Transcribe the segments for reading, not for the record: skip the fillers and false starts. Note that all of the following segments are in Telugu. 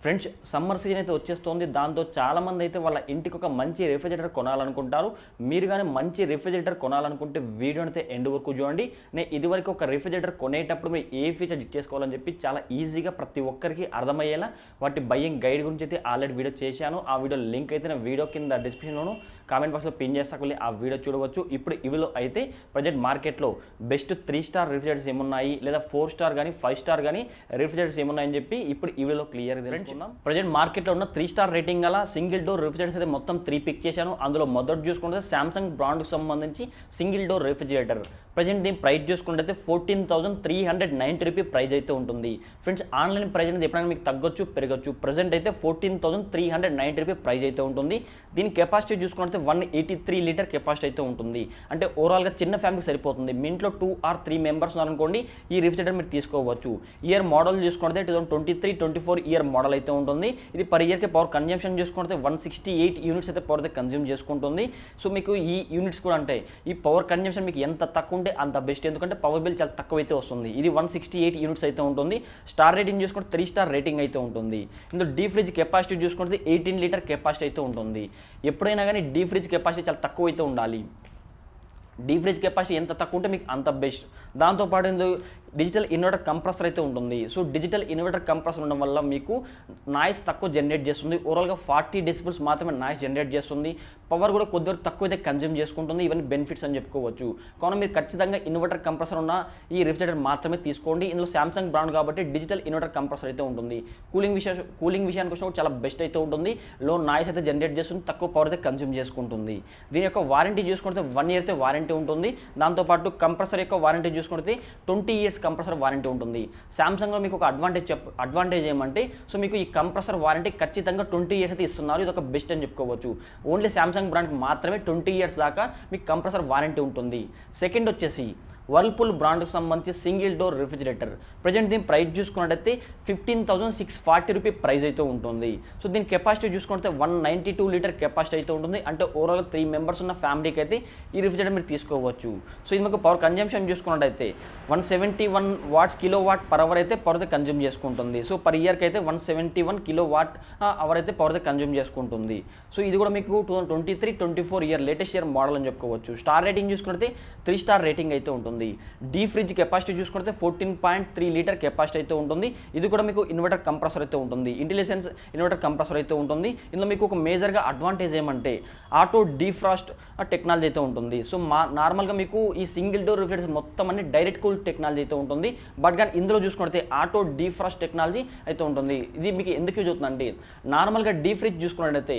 ఫ్రెండ్స్ సమ్మర్ సీజన్ అయితే వచ్చేస్తుంది. దాంతో చాలామంది అయితే వాళ్ళ ఇంటికి ఒక మంచి రిఫ్రిజిరేటర్ కొనాలనుకుంటారు. మీరు కానీ మంచి రిఫ్రిజిరేటర్ కొనాలనుకుంటే వీడియోని అయితే ఎండ్ వరకు చూడండి. నేను ఇదివరకు ఒక రిఫ్రిజిరేటర్ కొనేటప్పుడు మీరు ఏ ఫీచర్ చెక్ చేసుకోవాలని చెప్పి చాలా ఈజీగా ప్రతి ఒక్కరికి అర్థమయ్యేలా వాటి బయ్యింగ్ గైడ్ గురించి అయితే ఆల్రెడీ వీడియో చేశాను. ఆ వీడియో లింక్ అయితే నేను వీడియో కింద డిస్క్రిప్షన్లోను కామెంట్ బాక్స్లో పిన్ చేస్తాకు వెళ్ళి ఆ వీడియో చూడవచ్చు. ఇప్పుడు ఇవిలో అయితే ప్రజెంట్ మార్కెట్లో బెస్ట్ 3 స్టార్ రిఫ్రిజిరేటర్స్ ఏమున్నాయి, లేదా 4 స్టార్ కానీ 5 స్టార్ కానీ రిఫ్రిజిరేటర్స్ ఏమున్నాయని చెప్పి ఇప్పుడు ఇవిలో క్లియర్గా తెలుసుకుందాం. ప్రజెంట్ మార్కెట్లో ఉన్న 3 స్టార్ రేటింగ్ గల సింగిల్ డోర్ రిఫ్రిజిరేటర్స్ అయితే మొత్తం 3 పిక్ చేశాను. అందులో మొదటి చూసుకుంటే సామ్సంగ్ బ్రాండ్కి సంబంధించి సింగిల్ డోర్ రిఫ్రిజిరేటర్. ప్రజెంట్ దీని ప్రైస్ చూసుకుంటే 14,390 రూపీ ప్రైస్ అయితే ఉంటుంది. ఫ్రెండ్స్ ఆన్లైన్ ప్రైస్ అనేది ఎప్పుడైనా మీకు తగ్గొచ్చు పెరగచ్చు. ప్రజెంట్ అయితే 14,390 రూపీ ప్రైస్ అయితే ఉంటుంది. దీని కెపాసిటీ చూసుకుంటే 183 లీటర్ కెపాసిటీ అయితే ఉంటుంది. అంటే ఓవరాల్గా చిన్న ఫ్యామిలీకి సరిపోతుంది. మీ ఇంట్లో 2 or 3 మెంబర్స్ ఉన్నారనుకోండి, ఈ రిఫ్రిజిరేటర్ మీరు తీసుకోవచ్చు. ఇయర్ మోడల్ చూసుకుంటే 2023-24 ఇయర్ మోడల్ అయితే ఉంటుంది. ఇది పర్ ఇయర్కి పవర్ కన్జంప్షన్ చూసుకుంటే 168 యూనిట్స్ అయితే పవర్ అయితే కన్జ్యూమ్ చేసుకుంటుంది. సో మీకు ఈ యూనిట్స్ కూడా అంటే ఈ పవర్ కన్జంప్షన్ మీకు ఎంత తక్కువ ఉంటే అంత బెస్ట్. ఎందుకంటే పవర్ బిల్ చాలా తక్కువ అయితే వస్తుంది. ఇది 168 యూనిట్స్ అయితే ఉంటుంది. స్టార్ రేటింగ్ చూసుకుంటే 3 స్టార్ రేటింగ్ అయితే ఉంటుంది. ఇందులో డీ ఫ్రిడ్జ్ కెపాసిటీ చూసుకుంటే 18 లీటర్ కెపాసిటీ అయితే ఉంటుంది. ఎప్పుడైనా కానీ డీ ఫ్రిడ్జ్ కెపాసిటీ చాలా తక్కువ అయితే ఉండాలి. డీ ఫ్రిడ్జ్ కెపాసిటీ ఎంత తక్కువ ఉంటే మీకు అంత బెస్ట్. దాంతోపాటు డిజిటల్ ఇన్వర్టర్ కంప్రెసర్ అయితే ఉంటుంది. సో డిజిటల్ ఇన్వర్టర్ కంప్రెసర్ ఉండడం వల్ల మీకు నాయిస్ తక్కువ జనరేట్ చేస్తుంది. ఓవరాల్గా 40 డెసిబుల్స్ మాత్రమే నాయిస్ జనరేట్ చేస్తుంది. పవర్ కూడా కొద్దిగా తక్కువ అయితే కన్జ్యూమ్ చేసుకుంటుంది. ఇవన్నీ బెనిఫిట్స్ అని చెప్పుకోవచ్చు. కావున మీరు ఖచ్చితంగా ఇన్వర్టర్ కంప్రెసర్ ఉన్న ఈ రిఫ్రిజిరేటర్ మాత్రమే తీసుకోండి. ఇందులో సామ్సంగ్ బ్రాండ్ కాబట్టి డిజిటల్ ఇన్వర్టర్ కంప్రెసర్ అయితే ఉంటుంది. కూలింగ్ విషయానికి వచ్చినప్పుడు చాలా బెస్ట్ అయితే ఉంటుంది. లో నాయిస్ అయితే జనరేట్ చేస్తుంది, తక్కువ పవర్ అయితే కన్జ్యూమ్ చేసుకుంటుంది. దీని యొక్క వారంటీ చూసుకుంటే 1 year అయితే వారంటీ ఉంటుంది. దాంతోపాటు కంప్రెసర్ యొక్క వారంటీ చూసుకుంటే 20 years కంప్రెసర్ వారంటీ ఉంటుంది. సామ్సంగ్లో మీకు ఒక అడ్వాంటేజ్ ఏమంటే, సో మీకు ఈ కంప్రెసర్ వారంటీ ఖచ్చితంగా 20 years అయితే ఇస్తున్నారు. ఇది ఒక బెస్ట్ అని చెప్పుకోవచ్చు. ఓన్లీ సామ్సంగ్ బ్రాండ్కి మాత్రమే 20 years దాకా మీకు కంప్రెసర్ వారంటీ ఉంటుంది. సెకండ్ వచ్చేసి వర్ల్పూల్ బ్రాండ్కి సంబంధించి సింగిల్ డోర్ రిఫ్రిజిరేటర్. ప్రజెంట్ దీని ప్రైస్ చూసుకున్నట్టయితే 15,640 రూపీ ప్రైస్ అయితే ఉంటుంది. సో దీని కెపాసిటీ చూసుకుంటే 192 లీటర్ కెపాసిటీ అయితే ఉంటుంది. అంటే ఓవరాల్ 3 మెంబర్స్ ఉన్న ఫ్యామిలీకి అయితే ఈ రిఫ్రిజిరేటర్ మీరు తీసుకోవచ్చు. సో ఇది మీకు పవర్ కన్జంప్షన్ చూసుకున్నట్టయితే 171 watts kilowatt per hour అయితే పవర్ అయితే కన్జ్యూమ్ చేసుకుంటుంది. సో పర్ ఇయర్కి అయితే 171 కిలో వాట్ అవర్ అయితే పవర్ అయితే కన్జ్యూమ్ చేసుకుంటుంది. సో ఇది కూడా మీకు 2023-24 ఇయర్ లేటెస్ట్ ఇయర్ మోడల్ అని చెప్పుకోవచ్చు. స్టార్ రేటింగ్ చూసుకుంటే 3 స్టార్ రేటింగ్ అయితే ఉంటుంది. డీ ఫ్రిడ్జ్ కెపాసిటీ చూసుకుంటే 14.3 లీటర్ కెపాసిటీ అయితే ఉంటుంది. ఇది కూడా మీకు ఇన్వర్టర్ కంప్రెసర్ అయితే ఉంటుంది. ఇంటెలిజెన్స్ ఇన్వర్టర్ కంప్రెసర్ అయితే ఉంటుంది. ఇందులో మీకు ఒక మేజర్గా అడ్వాంటేజ్ ఏమంటే ఆటో డీఫ్రాస్ట్ టెక్నాలజీ అయితే ఉంటుంది. సో నార్మల్గా మీకు ఈ సింగిల్ డోర్ రిఫ్రిజిరేటర్ మొత్తం అన్ని డైరెక్ట్ కూల్ టెక్నాలజీ అయితే ఉంటుంది. బట్ కానీ ఇందులో చూసుకుంటే ఆటో డీఫ్రాస్ట్ టెక్నాలజీ అయితే ఉంటుంది. ఇది మీకు ఎందుకు యూజ్ అవుతుందంటే, నార్మల్గా డీ ఫ్రిడ్జ్ చూసుకున్నట్టయితే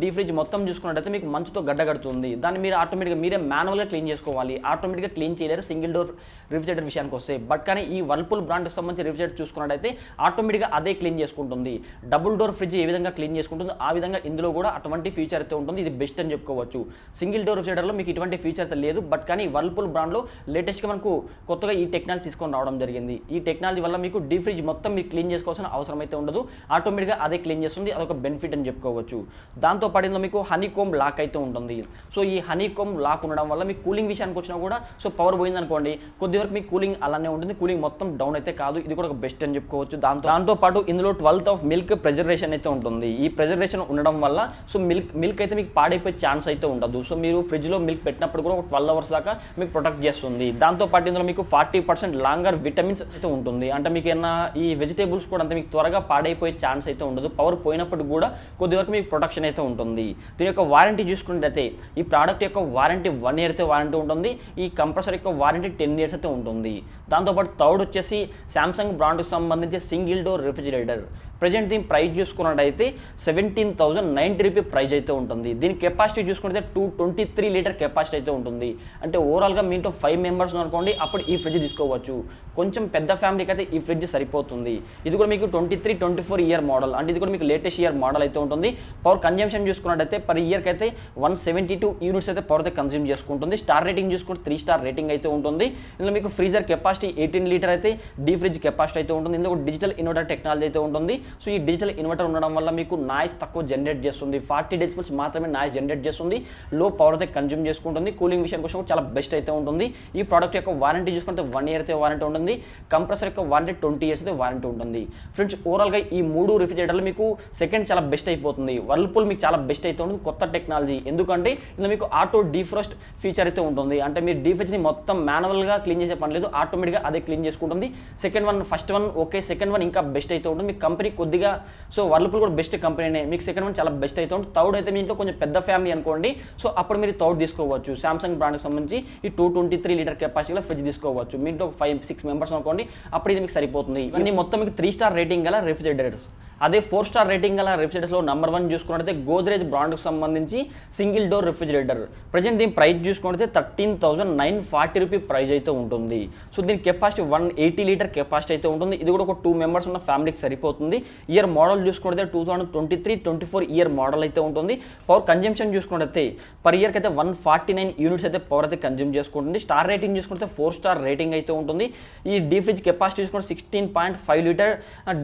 డీ ఫ్రిడ్జ్ మొత్తం చూసుకున్నట్టయితే మీకు మంచుతో గడ్డ కడుతుంది. దాన్ని మీరు ఆటోమేటిక్గా మీరే మాన్యువల్గా క్లీన్ చేసుకోవాలి. ఆటోమేటిక్గా క్లీన్ చేయలేరు సింగిల్ డోర్ రిఫ్రిజిరేటర్ విషయానికి వస్తే. బట్ కానీ ఈ వర్ల్పూల్ బ్రాండ్కి సంబంధించి రిఫ్రిజిరేటర్ చూసుకున్నట్టయితే ఆటోమేటిక్గా అదే క్లీన్ చేసుకుంటుంది. డబుల్ డోర్ ఫ్రిడ్జ్ ఏ విధంగా క్లీన్ చేసుకుంటుందో ఆ విధంగా ఇందులో కూడా అటువంటి ఫీచర్ అయితే ఉంటుంది. ఇది బెస్ట్ అని చెప్పుకోవచ్చు. సింగిల్ డోర్ రిఫ్రిజిరేటర్లో మీకు ఇటువంటి ఫీచర్స్ లేదు. బట్ కానీ వర్ల్పూల్ బ్రాండ్లో లేటెస్ట్గా మనకు కొత్తగా ఈ టెక్నాలజీ తీసుకొని రావడం జరిగింది. ఈ టెక్నాలజీ వల్ల మీకు డీ ఫ్రిడ్జ్ మొత్తం మీరు క్లీన్ చేసుకోవాల్సిన అవసరం అయితే ఉండదు. ఆటోమేటిక్గా అదే క్లీన్ చేస్తుంది. అదొక బెనిఫిట్ అని చెప్పుకోవచ్చు. దాంతోపాటు ఇందులో మీకు హనీకోమ్ లాక్ అయితే ఉంటుంది. సో ఈ హనీకోమ్ లాక్ ఉండడం వల్ల మీకు కూలింగ్ విషయానికి వచ్చినా కూడా సో పవర్ పోయింది అనుకోండి, కొద్ది వరకు మీకు కూలింగ్ అలానే ఉంటుంది. కూలింగ్ మొత్తం డౌన్ అయితే కాదు. ఇది కూడా ఒక బెస్ట్ అని చెప్పుకోవచ్చు. దాంతోపాటు ఇందులో 12th ఆఫ్ మిల్క్ ప్రిజర్వేషన్ అయితే ఉంటుంది. ఈ ప్రిజర్వేషన్ ఉండడం వల్ల సో మిల్క్ అయితే మీకు పాడైపోయే ఛాన్స్ అయితే ఉండదు. సో మీరు ఫ్రిడ్జ్లో మిల్క్ పెట్టినప్పుడు కూడా ఒక 12 hours దాకా మీకు ప్రొటెక్ట్ చేస్తుంది. దాంతోపాటు ఇందులో మీకు 40% లాంగర్ విటమిన్స్ అయితే ఉంటుంది. అంటే మీకు ఏమన్నా ఈ వెజిటేబుల్స్ కూడా అంతే మీకు త్వరగా పాడైపోయే ఛాన్స్ అయితే ఉండదు. పవర్ పోయినప్పుడు కూడా కొద్ది వరకు మీకు ప్రొటెక్షన్ అయితే ఉంటుంది. దీని యొక్క వారంటీ చూసుకున్నట్లయితే ఈ ప్రోడక్ట్ యొక్క వారంటీ 1 year అయితే వారంటీ ఉంటుంది. ఈ కంప్రెసర్ యొక్క వారంటీ 10 years అయితే ఉంటుంది. దాంతోపాటు థర్డ్ వచ్చేసి సామ్సంగ్ బ్రాండ్కి సంబంధించి సింగిల్ డోర్ రిఫ్రిజిరేటర్. ప్రజెంట్ దీని ప్రైస్ చూసుకున్నట్టయితే 17,090 రూపీ ప్రైస్ అయితే ఉంటుంది. దీని కెపాసిటీ చూసుకుంటే 223 లీటర్ కెపాసిటీ అయితే ఉంటుంది. అంటే ఓవరాల్గా మీ ఇంట్లో 5 మెంబర్స్ అనుకోండి, అప్పుడు ఈ ఫ్రిడ్జ్ తీసుకోవచ్చు. కొంచెం పెద్ద ఫ్యామిలీకి అయితే ఈ ఫ్రిడ్జ్ సరిపోతుంది. ఇది కూడా మీకు 23-24 ఇయర్ మోడల్. అంటే ఇది కూడా మీకు లేటెస్ట్ ఇయర్ మోడల్ అయితే ఉంటుంది. పవర్ కన్జంప్షన్ చూసుకున్నట్టయితే పర్ ఇయర్కి అయితే 172 యూనిట్స్ అయితే పవర్ అయితే కన్జ్యూమ్ చేసుకుంటుంది. స్టార్ రేటింగ్ చూసుకుంటే 3 స్టార్ రేటింగ్ అయితే ఉంటుంది. ఇందులో మీకు ఫ్రీజర్ కెపాసిటీ 18 లీటర్ అయితే డీ ఫ్రిడ్జ్ కెపాసిటీ అయితే ఉంటుంది. ఇందులో డిజిటల్ ఇన్వర్టర్ టెక్నాలజీ అయితే ఉంటుంది. సో ఈ డిజిటల్ ఇన్వర్టర్ ఉండడం వల్ల మీకు నాయిస్ తక్కువ జనరేట్ చేస్తుంది, 40 డెసిబెల్స్ మాత్రమే నాయిస్ జనరేట్ చేస్తుంది, లో పవర్ అయితే కన్జ్యూమ్ చేసుకుంటుంది, కూలింగ్ విషయం కోసం చాలా బెస్ట్ అయితే ఉంటుంది. ఈ ప్రోడక్ట్ యొక్క వారంటీ చూసుకుంటే 1 ఇయర్ అయితే వారంటీ ఉంటుంది, కంప్రెసర్ యొక్క వారంటీ 20 ఇయర్స్ అయితే వారంటీ ఉంటుంది. ఫ్రెండ్స్ ఓవరాల్గా ఈ 3 రిఫ్రిజిరేటర్లు మీకు సెకండ్ చాలా బెస్ట్ అయిపోతుంది. వర్ల్పూల్ మీకు చాలా బెస్ట్ అయితే ఉంటుంది, కొత్త టెక్నాలజీ. ఎందుకంటే ఇందులో మీకు ఆటో డీఫ్రోస్ట్ ఫీచర్ అయితే ఉంటుంది. అంటే మీరు డీఫ్రిజ్ని మొత్తం మాన్యువల్గా క్లీన్ చేసే పని లేదు, ఆటోమేటిక్గా అదే క్లీన్ చేసుకుంటుంది. Second one first one okay, second one ఇంకా బెస్ట్ అయితే ఉంటుంది. మీకు కంపెనీ కొద్దిగా సో వర్ల్పూల్ కూడా బెస్ట్ కంపెనీనే, మీకు సెకండ్ వన్ చాలా బెస్ట్ అయితే ఉంటుంది. థర్డ్ అయితే మీ ఇంట్లో కొంచెం పెద్ద ఫ్యామిలీ అనుకోండి, సో అప్పుడు మీరు థర్డ్ తీసుకోవచ్చు. సామ్సంగ్ బ్రాండ్కి సంబంధించి ఈ 223 లీటర్ కెపాసిటీలో ఫ్రిడ్జ్ తీసుకోవచ్చు. మీ ఇంట్లో 5-6 మెంబర్స్ అనుకోండి, అప్పుడు ఇది మీకు సరిపోతుంది. ఇవన్నీ మొత్తం మీకు 3 స్టార్ రేటింగ్ గల రిఫ్రిజిరేటర్స్. అదే 4 స్టార్ రేటింగ్ గల రిఫ్రిజిరేటర్స్లో నెంబర్ 1 చూసుకున్నట్లయితే గోద్రేజ్ బ్రాండ్కి సంబంధించి సింగిల్ డోర్ రిఫ్రిజిరేటర్. ప్రజెంట్ దీని ప్రైస్ చూసుకుంటే 13,940 రూపీ ప్రైస్ అయితే ఉంటుంది. సో దీని కెపాసిటీ 180 లీటర్ కెపాసిటీ అయితే ఉంటుంది. ఇది కూడా ఒక 2 మెంబర్స్ ఉన్న ఫ్యామిలీకి సరిపోతుంది. ఇయర్ మోడల్ చూసుకుంటే 2023-24 ఇయర్ మోడల్ అయితే ఉంటుంది. పవర్ కన్జంప్షన్ చూసుకుంటే పర్ ఇయర్కి అయితే 149 యూనిట్స్ అయితే పవర్ అయితే కన్జ్యూమ్ చేసుకుంటుంది. స్టార్ రేటింగ్ చూసుకుంటే 4 స్టార్ రేటింగ్ అయితే ఉంటుంది. ఈ డీ ఫ్రిడ్జ్ కెపాసిటీ చూసుకుంటే 16.5 లీటర్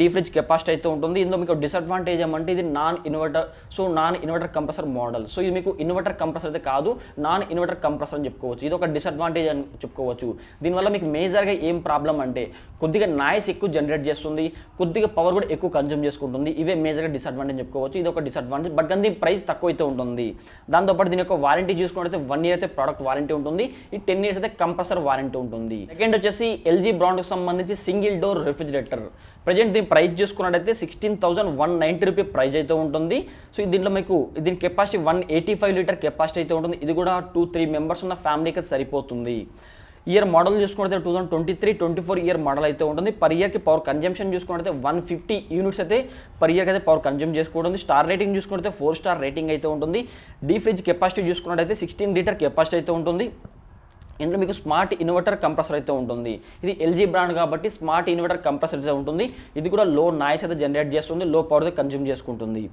డీ ఫ్రిడ్జ్ కెపాసిటీ అయితే ఉంటుంది. ఇందులో మీకు డిసడ్వాంటేజ్ ఏమంటే ఇది non inverter compressor model. So ఇది మీకు ఇన్వర్టర్ కంప్రెసర్ అయితే కాదు, నాన్ ఇన్వర్టర్ కంప్రెసర్ అని చెప్పుకోవచ్చు. ఇది ఒక డిసడ్వాంటేజ్ అని చెప్పుకోవచ్చు. దీనివల్ల మీకు మేజర్గా ఏం ప్రాబ్లం అంటే కొద్దిగా నాయిస్ ఎక్కువ జనరేట్ చేస్తుంది, కొద్దిగా పవర్ కూడా ఎక్కువ కన్జ్యూమ్ చేసుకుంటుంది. ఇవే మేజర్గా డిసడ్వాంటేజ్ చెప్పుకోవచ్చు. ఇది ఒక డిసడ్వాంటేజ్, బట్ కానీ దీని ప్రైస్ తక్కువ అయితే ఉంటుంది. దాంతోపాటు దీని యొక్క వారంటీ చూసుకుంటే 1 ఇయర్ అయితే ప్రోడక్ట్ వారంటీ ఉంటుంది. ఈ 10 ఇయర్స్ అయితే కంప్రెసర్ వారంటీ ఉంటుంది. సెకండ్ వచ్చేసి ఎల్జీ బ్రాండ్కి సంబంధించి సింగిల్ డోర్ రిఫ్రిజిరేటర్. ప్రజెంట్ దీని ప్రైస్ చూసుకున్నట్టయితే 16,190 రూపీ ప్రైస్ అయితే ఉంటుంది. సో దీంట్లో మీకు దీని కెపాసిటీ 185 లీటర్ కెపాసిటీ అయితే ఉంటుంది. ఇది కూడా 2-3 మెంబర్స్ ఉన్న ఫ్యామిలీకి అయితే సరిపోతుంది. ఇయర్ మోడల్ చూసుకుంటే 2023-24 ఇయర్ మోడల్ అయితే ఉంటుంది. పర్ ఇయర్కి పవర్ కన్జంప్షన్ చూసుకుంటే 150 యూనిట్స్ అయితే పర్ ఇయర్కి అయితే పవర్ కన్జ్యూమ్ చేసుకుంటుంది. స్టార్ రేటింగ్ చూసుకుంటే 4 స్టార్ రేటింగ్ అయితే ఉంటుంది. డీ ఫ్రిడ్జ్ కెపాసిటీ చూసుకున్నట్టయితే 16 లీటర్ కెపాసిటీ అయితే ఉంటుంది. ఇందులో మీకు స్మార్ట్ ఇన్వర్టర్ కంప్రెసర్ అయితే ఉంటుంది. ఇది ఎల్జీ బ్రాండ్ కాబట్టి స్మార్ట్ ఇన్వర్టర్ కంప్రెసర్ అయితే ఉంటుంది. ఇది కూడా లో నాయిస్ అయితే జనరేట్ చేస్తుంది, లో పవర్ అయితే కన్జ్యూమ్ చేసుకుంటుంది.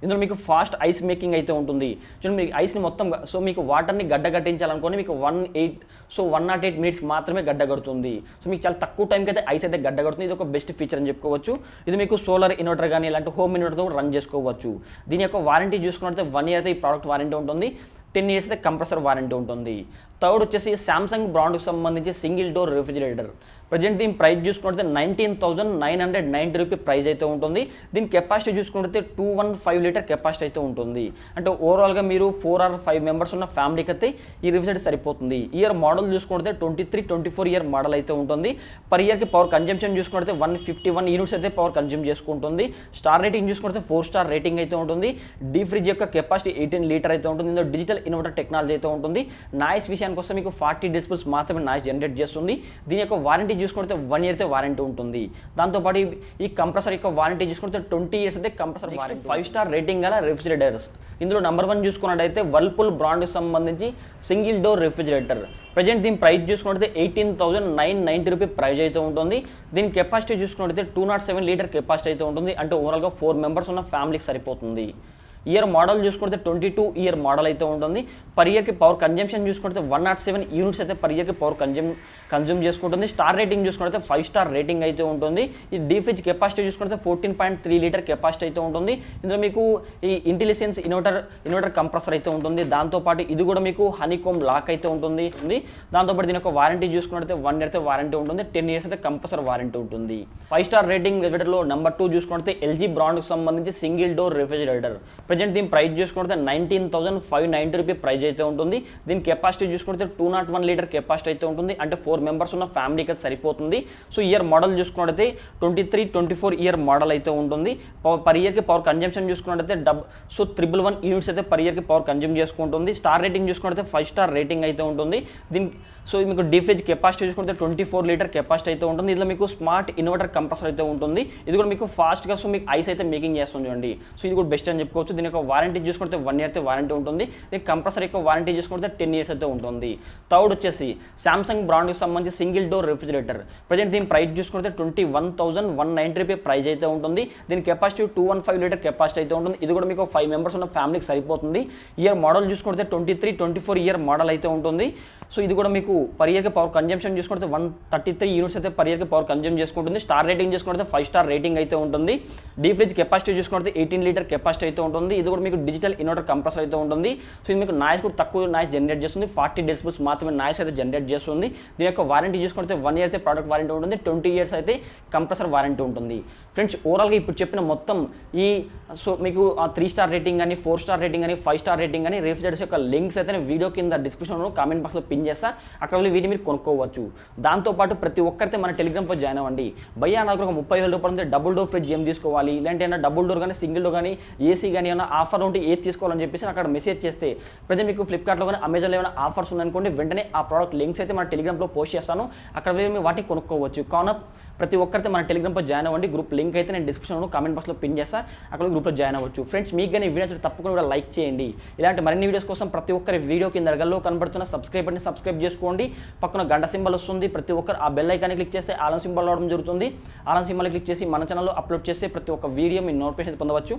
ఇందులో మీకు ఫాస్ట్ ఐస్ మేకింగ్ అయితే ఉంటుంది. చూడండి మీకు ఐస్ని మొత్తం సో మీకు వాటర్ని గడ్డగట్టించాలనుకోని మీకు 108 మినిట్స్ మాత్రమే గడ్డగడుతుంది. సో మీకు చాలా తక్కువ టైంకి అయితే ఐస్ అయితే గడ్డగడుతుంది. ఇది ఒక బెస్ట్ ఫీచర్ అని చెప్పుకోవచ్చు. ఇది మీకు సోలార్ ఇన్వర్టర్ కానీ ఇలాంటి హోమ్ ఇన్వర్టర్తో కూడా రన్ చేసుకోవచ్చు. దీని యొక్క వారంటీ చూసుకున్నట్లయితే 1 ఇయర్ అయితే ఈ ప్రోడక్ట్ వారంటీ ఉంటుంది, 10 ఇయర్స్ అయితే కంప్రెసర్ వారంటీ ఉంటుంది. థర్డ్ వచ్చేసి సామ్సంగ్ బ్రాండ్కి సంబంధించి సింగిల్ డోర్ రిఫ్రిజిరేటర్. ప్రజెంట్ దీని ప్రైస్ చూసుకుంటే 19,990 రూపీ ప్రైస్ అయితే ఉంటుంది. దీని కెపాసిటీ చూసుకుంటే 215 లీటర్ కెపాసిటీ అయితే ఉంటుంది. అంటే ఓవరాల్గా మీరు 4 or 5 మెంబర్స్ ఉన్న ఫ్యామిలీకి అయితే ఈ రిఫ్రిజిరేటర్ సరిపోతుంది. ఇయర్ మోడల్ చూసుకుంటే 23-24 ఇయర్ మోడల్ అయితే ఉంటుంది. పర్ ఇయర్కి పవర్ కన్జంప్షన్ చూసుకుంటే 151 యూనిట్స్ అయితే పవర్ కన్జ్యూమ్ చేసుకుంటుంది. స్టార్ రేటింగ్ చూసుకుంటే 4 స్టార్ రేటింగ్ అయితే ఉంటుంది. డీ ఫ్రిడ్జ్ యొక్క కెపాసిటీ 18 లీటర్ అయితే ఉంటుంది. ఇందులో డిజిటల్ ఇన్వర్టర్ టెక్నాలజీ అయితే ఉంటుంది. నాయిస్ విషయానికి వస్తే మీకు 40 డెసిబెల్స్ మాత్రమే నాయిస్ జనరేట్ చేస్తుంది. దీని యొక్క వారంటీ చూసుకుంటే 1 ఇయర్ అయితే వారంటీ ఉంటుంది. దాంతోపాటు ఈ కంప్రెసర్ యొక్క వారంటీ చూసుకుంటే 20 ఇయర్స్ అయితే కంప్రెసర్ వారంటీ. 5 స్టార్ రేటింగ్ గల రిఫ్రిజిరేటర్స్. ఇందులో నెంబర్ 1 చూసుకున్నట్టయితే వర్ల్పూల్ బ్రాండ్కి సంబంధించి సింగిల్ డోర్ రిఫ్రిజిరేటర్. ప్రజెంట్ దీని ప్రైస్ చూసుకుంటే 18,990 రూపీ ప్రైస్ అయితే ఉంటుంది. దీని కెపాసిటీ చూసుకున్నట్టయితే 207 లీటర్ కెపాసిటీ అయితే ఉంటుంది. అంటే ఓవరాల్గా 4 మెంబర్స్ ఉన్న ఫ్యామిలీకి సరిపోతుంది. ఇయర్ మోడల్ చూసుకుంటే 22 ఇయర్ మోడల్ అయితే ఉంటుంది. పర్ ఇయర్కి పవర్ కన్జంప్షన్ చూసుకుంటే 107 యూనిట్స్ అయితే పర్ ఇయర్కి పవర్ కన్జ్యూమ్ చేసుకుంటుంది. స్టార్ రేటింగ్ చూసుకుంటే 5 స్టార్ రేటింగ్ అయితే ఉంటుంది. ఈ డీ ఫ్రిడ్జ్ కెపాసిటీ చూసుకుంటే 14.3 లీటర్ కెపాసిటీ అయితే ఉంటుంది. ఇందులో మీకు ఈ ఇంటెలిజెన్స్ ఇన్వర్టర్ కంప్రెసర్ అయితే ఉంటుంది. దాంతోపాటు ఇది కూడా మీకు హనీకోమ్ లాక్ అయితే ఉంటుంది. దాంతోపాటు దీని యొక్క వారంటీ చూసుకుంటే 1 ఇయర్ అయితే వారంటీ ఉంటుంది, 10 ఇయర్స్ అయితే కంప్రెసర్ వారంటీ ఉంటుంది. 5 స్టార్ రేటింగ్ రిఫ్రిజిరేటర్లో నెంబర్ 2 చూసుకుంటే ఎల్జీ బ్రాండ్కి సంబంధించి సింగిల్ డోర్ రిఫ్రిజిరేటర్. ప్రజెంట్ దీని ప్రైస్ చూసుకుంటే 19,590 రూపీ ప్రైస్ అయితే ఉంటుంది. దీని కెపాసిటీ చూసుకుంటే 201 లీటర్ కెపాసిటీ అయితే ఉంటుంది. అంటే 4 మెంబర్స్ ఉన్న ఫ్యామిలీకి అయితే సరిపోతుంది. సో ఇయర్ మోడల్ చూసుకున్నట్టయితే 23-24 ఇయర్ మోడల్ అయితే ఉంటుంది. పర్ ఇయర్కి పవర్ కన్జంప్షన్ చూసుకున్నట్టయితే 111 యూనిట్స్ అయితే పర్ ఇయర్కి పవర్ కన్జ్యూమ్ చేసుకుంటుంది. స్టార్ రేటింగ్ చూసుకుంటే 5 స్టార్ రేటింగ్ అయితే ఉంటుంది. సో మీకు డీ ఫ్రిడ్జ్ కెపాసిటీ చూసుకుంటే 24 లీటర్ కెపాసిటీ అయితే ఉంటుంది. ఇందులో మీకు స్మార్ట్ ఇన్వర్టర్ కంప్రెసర్ అయితే ఉంటుంది. ఇది కూడా మీకు ఫాస్ట్గా సో మీకు ఐస్ అయితే మేకింగ్ చేస్తుంది చూడండి. సో ఇది కూడా బెస్ట్ అని చెప్పుకోవచ్చు. దీని యొక్క వారంటీ చూసుకుంటే 1 ఇయర్ అయితే వారంటీ ఉంటుంది. దీని కంప్రెసర్ యొక్క వారంటీ చూసుకుంటే 10 ఇయర్స్ అయితే ఉంటుంది. థర్డ్ వచ్చేసి సామ్సంగ్ బ్రాండ్కి సంబంధించి సింగిల్ డోర్ రిఫ్రిజిరేటర్. ప్రజెంట్ దీని ప్రైస్ చూసుకుంటే 21,190 రూపీ ప్రైస్ అయితే ఉంటుంది. దీని కెపాసిటీ 215 లీటర్ కెపాసిటీ అయితే ఉంటుంది. ఇది కూడా మీకు 5 మెంబర్స్ ఉన్న ఫ్యామిలీకి సరిపోతుంది. ఇయర్ మోడల్ చూసుకుంటే 23-24 ఇయర్ మోడల్ అయితే ఉంటుంది. సో ఇది కూడా మీకు పర్ ఇయర్కి పవర్ కన్జంప్షన్ చూసుకుంటే 133 యూనిట్స్ అయితే పర్ ఇయర్కి పవర్ కన్జ్యూమ్ చేసుకుంటుంది. స్టార్ రేటింగ్ చూసుకుంటే 5 స్టార్ రేటింగ్ అయితే ఉంటుంది. డీప్ ఫ్రిడ్జ్ కెపాసిటీ చూసుకుంటే 18 లీటర్ కెపాసిటీ అయితే ఉంటుంది. ఇది కూడా మీకు డిజిటల్ ఇన్వర్టర్ కంప్రెసర్ అయితే ఉంటుంది. సో ఇది మీకు నాయిస్ కూడా తక్కువ నాయిస్ జనరేట్ చేస్తుంది. 40 డెసిబెల్స్ మాత్రమే నాయిస్ అయితే జనరేట్ చేస్తుంది. దీని యొక్క వారంటీ చూసుకుంటే 1 ఇయర్ అయితే ప్రోడక్ట్ వారంటీ ఉంటుంది, 20 ఇయర్స్ అయితే కంప్రెసర్ వారంటీ ఉంటుంది. ఫ్రెండ్స్ ఓవరాల్గా ఇప్పుడు చెప్పిన మొత్తం ఈ సో మీకు 3 స్టార్ రేటింగ్ అని 4 స్టార్ రేటింగ్ అని 5 స్టార్ రేటింగ్ అని రిఫ్రిజిరేటర్స్ యొక్క లింక్స్ అయితే నేను వీడియో కింద డిస్క్రిప్షన్లో కామెంట్ బాక్స్లో పిన్ చేస్తా, అక్కడ వెళ్ళి వీటిని మీరు కొనుక్కోవచ్చు. దాంతోపాటు ప్రతి ఒక్కరితే మన టెలిగ్రామ్లో జాయిన్ అవ్వండి. భయ్యా నాకు ఒక 30,000 రూపాయలు డబుల్ డోర్ ఫ్రిడ్జ్ ఏం తీసుకోవాలి, ఇలాంటి ఏమైనా డబుల్ డోర్ కానీ సింగిల్ డోర్ కానీ ఏసీ కానీ ఏమైనా ఆఫర్ ఉంటే ఏది తీసుకోవాలని చెప్పేసి అక్కడ మెసేజ్ చేస్తే ప్రతి మీకు ఫ్లిప్కార్ట్లో కానీ అమెజాన్లో ఏమైనా ఆఫర్స్ ఉందనుకోండి, వెంటనే ఆ ప్రోడక్ట్ లింక్స్ అయితే మన టెలిగ్రామ్లో పోస్ట్ చేస్తాను, అక్కడ వెళ్ళి మీరు వాటిని కొనుక్కోవచ్చు. కావున ప్రతి ఒక్కరితో మన టెలిగ్రామ్లో జాయిన్ అవ్వండి. గ్రూప్ లింక్ అయితే నేను డిస్క్రిప్షన్లో కామెంట్ బాక్స్లో పిన్ చేస్తా, అక్కడ గ్రూప్లో జాయిన్ అవ్వచ్చు. ఫ్రెండ్స్ మీకు కానీ వీడియో తప్పకుండా కూడా లైక్ చేయండి. ఇలాంటి మరిన్ని వీడియోస్ కోసం ప్రతి ఒక్కరి వీడియో కింద అడగల్లో కనబడుతున్న సబ్స్క్రైబ్ బటన్ని సబ్స్క్రైబ్ చేసుకోండి. పక్కన గంట సింబల్ వస్తుంది, ప్రతి ఒక్కరు ఆ బెల్ ఐకాన్ని క్లిక్ చేస్తే ఆల్ సింబల్ రావడం జరుగుతుంది. ఆల్ సింబల్ క్లిక్ చేసి మన ఛానల్లో అప్లోడ్ చేస్తే ప్రతి ఒక్క వీడియో మీ నోటిఫికేషన్ పొందవచ్చు.